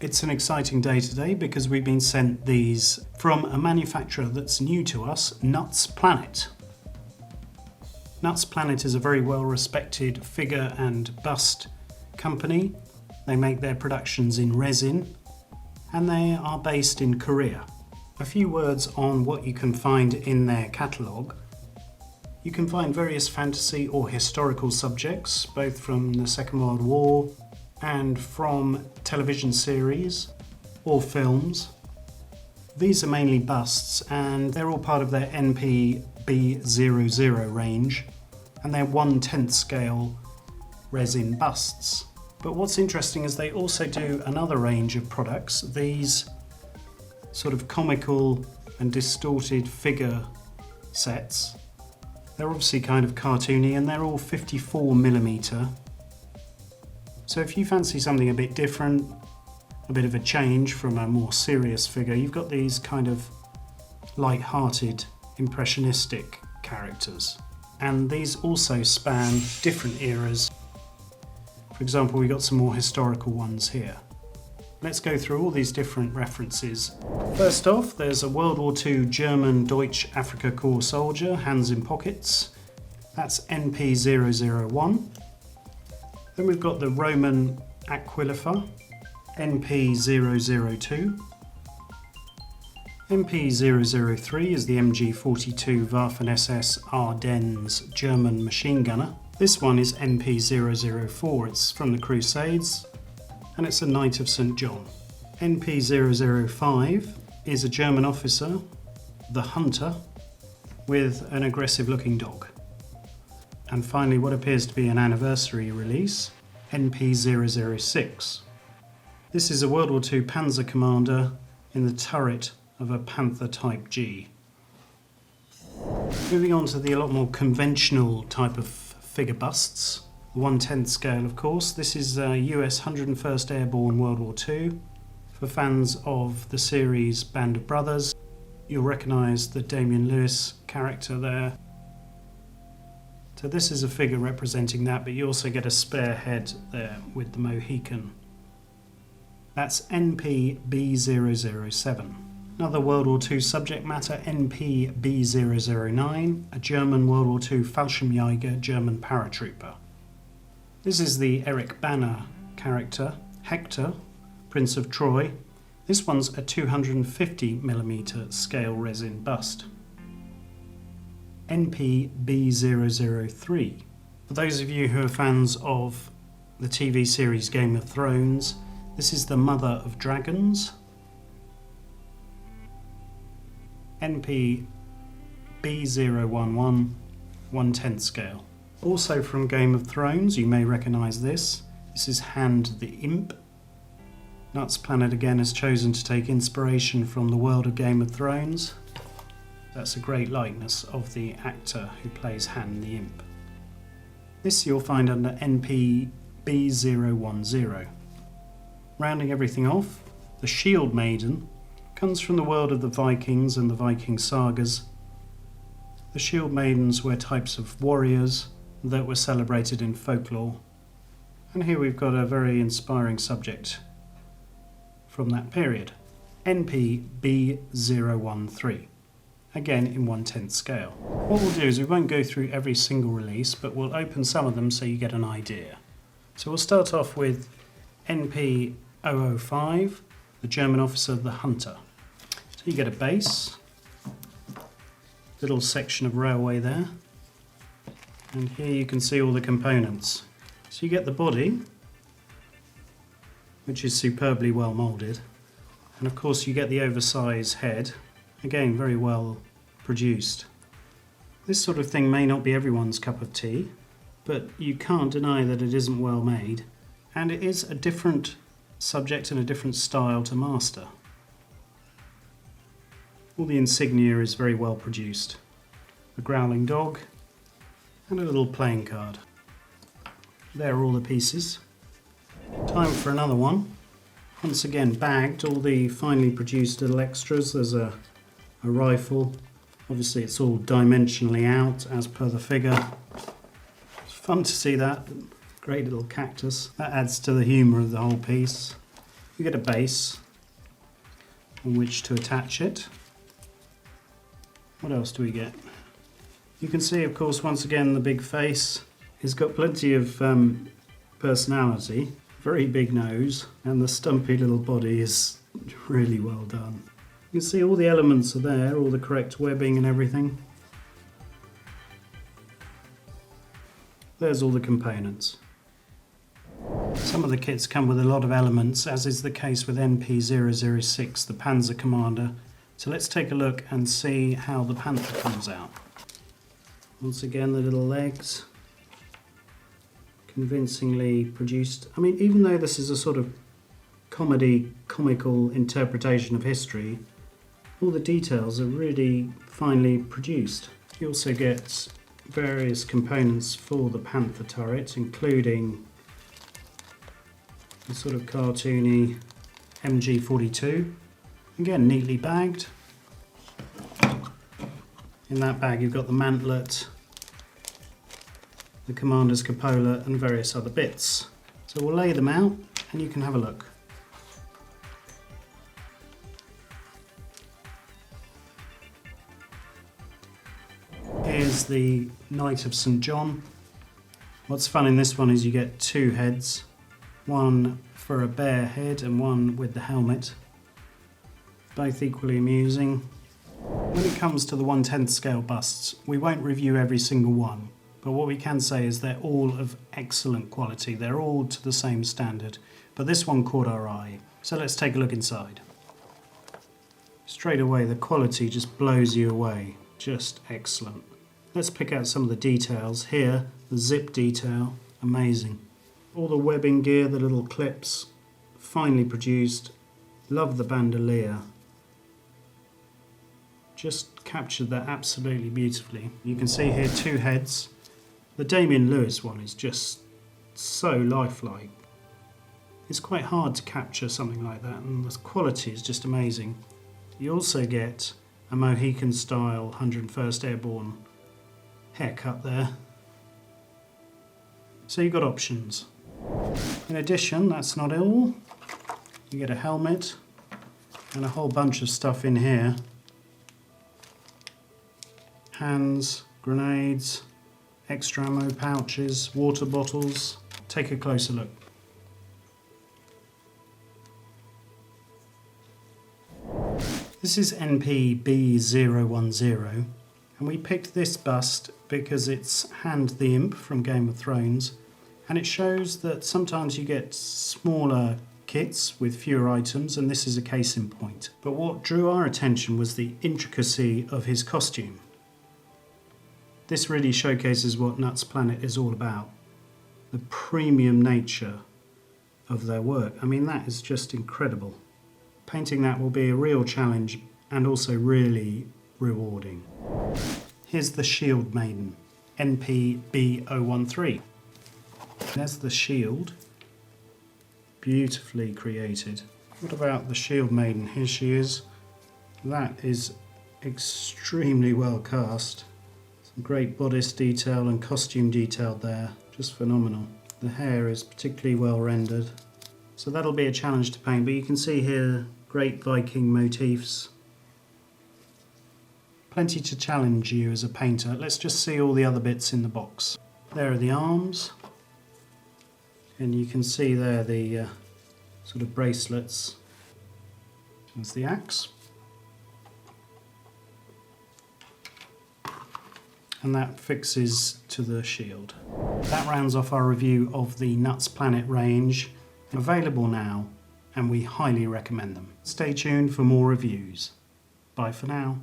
It's an exciting day today because we've been sent these from a manufacturer that's new to us, Nuts Planet. Nuts Planet is a very well respected figure and bust company. They make their productions in resin and they are based in Korea. A few words on what you can find in their catalogue. You can find various fantasy or historical subjects, both from the Second World War and from television series or films. These are mainly busts and they're all part of their NP-B00 range and they're 1/10 scale resin busts. But what's interesting is they also do another range of products, these sort of comical and distorted figure sets. They're obviously kind of cartoony and they're all 54mm. So if you fancy something a bit different, a bit of a change from a more serious figure, you've got these kind of light-hearted, impressionistic characters. And these also span different eras. For example, we've got some more historical ones here. Let's go through all these different references. First off, there's a World War II German Deutsch Afrika Korps soldier, hands in pockets. That's NP-001. Then we've got the Roman Aquilifer, NP-002. NP-003 is the MG42 Waffen-SS Ardennes German machine gunner. This one is NP-004, it's from the Crusades, and it's a Knight of St. John. NP-005 is a German officer, the Hunter, with an aggressive looking dog. And finally, what appears to be an anniversary release, NP-006. This is a World War II Panzer commander in the turret of a Panther Type G. Moving on to the a lot more conventional type of figure busts. 1/10 scale, of course. This is US 101st Airborne World War II. For fans of the series Band of Brothers, you'll recognise the Damian Lewis character there. So this is a figure representing that, but you also get a spare head there with the Mohican. That's NP-B007. Another World War II subject matter, NP-B009, a German World War II Fallschirmjäger German paratrooper. This is the Eric Bana character, Hector, Prince of Troy. This one's a 250mm scale resin bust. NP-B003. For those of you who are fans of the TV series Game of Thrones, this is the Mother of Dragons. NP-B011, 1/10 scale. Also from Game of Thrones, you may recognise this. This is Hand the Imp. Nuts Planet again has chosen to take inspiration from the world of Game of Thrones. That's a great likeness of the actor who plays Hand the Imp. This you'll find under NP-B010. Rounding everything off, the Shield Maiden comes from the world of the Vikings and the Viking sagas. The Shield Maidens were types of warriors that were celebrated in folklore. And here we've got a very inspiring subject from that period. NP-B013. Again in 1/10 scale. What we'll do is we won't go through every single release, but we'll open some of them so you get an idea. So we'll start off with NP-005, the German officer, the Hunter. So you get a base, little section of railway there, and here you can see all the components. So you get the body, which is superbly well moulded, and of course you get the oversized head, again very well produced. This sort of thing may not be everyone's cup of tea, but you can't deny that it isn't well made, and it is a different subject and a different style to master. All the insignia is very well produced. A growling dog and a little playing card. There are all the pieces. Time for another one. Once again bagged, all the finely produced little extras. There's a rifle. Obviously it's all dimensionally out as per the figure. It's fun to see that. Great little cactus. That adds to the humour of the whole piece. You get a base on which to attach it. What else do we get? You can see, of course, once again, the big face. It's got plenty of personality, very big nose, and the stumpy little body is really well done. You can see all the elements are there, all the correct webbing and everything. There's all the components. Some of the kits come with a lot of elements, as is the case with NP006, the Panzer Commander. So let's take a look and see how the Panther comes out. Once again, the little legs, convincingly produced. I mean, even though this is a sort of comical interpretation of history, all the details are really finely produced. You also get various components for the Panther turret, including the sort of cartoony MG42. Again, neatly bagged. In that bag you've got the mantlet, the commander's cupola and various other bits. So we'll lay them out and you can have a look. Here's the Knight of St. John. What's fun in this one is you get two heads, one for a bare head and one with the helmet. Both equally amusing. When it comes to the 1/10th scale busts, we won't review every single one, but what we can say is they're all of excellent quality. They're all to the same standard, but this one caught our eye. So let's take a look inside. Straight away, the quality just blows you away. Just excellent. Let's pick out some of the details. Here, the zip detail, amazing. All the webbing gear, the little clips, finely produced. Love the bandolier. Just captured that absolutely beautifully. You can see here two heads. The Damian Lewis one is just so lifelike. It's quite hard to capture something like that, and the quality is just amazing. You also get a Mohican style 101st Airborne haircut there. So you've got options. In addition, that's not all. You get a helmet and a whole bunch of stuff in here. Hands, grenades, extra ammo pouches, water bottles. Take a closer look. This is NPB010, and we picked this bust because it's Hand the Imp from Game of Thrones, and it shows that sometimes you get smaller kits with fewer items, and this is a case in point. But what drew our attention was the intricacy of his costume. This really showcases what Nuts Planet is all about. The premium nature of their work. I mean, that is just incredible. Painting that will be a real challenge and also really rewarding. Here's the Shield Maiden, NPB013. There's the shield, beautifully created. What about the Shield Maiden? Here she is. That is extremely well cast. Some great bodice detail and costume detail there, just phenomenal. The hair is particularly well rendered. So that'll be a challenge to paint, but you can see here great Viking motifs. Plenty to challenge you as a painter. Let's just see all the other bits in the box. There are the arms, and you can see there the sort of bracelets. There's the axe. And that fixes to the shield. That rounds off our review of the Nuts Planet range. Available now, and we highly recommend them. Stay tuned for more reviews. Bye for now.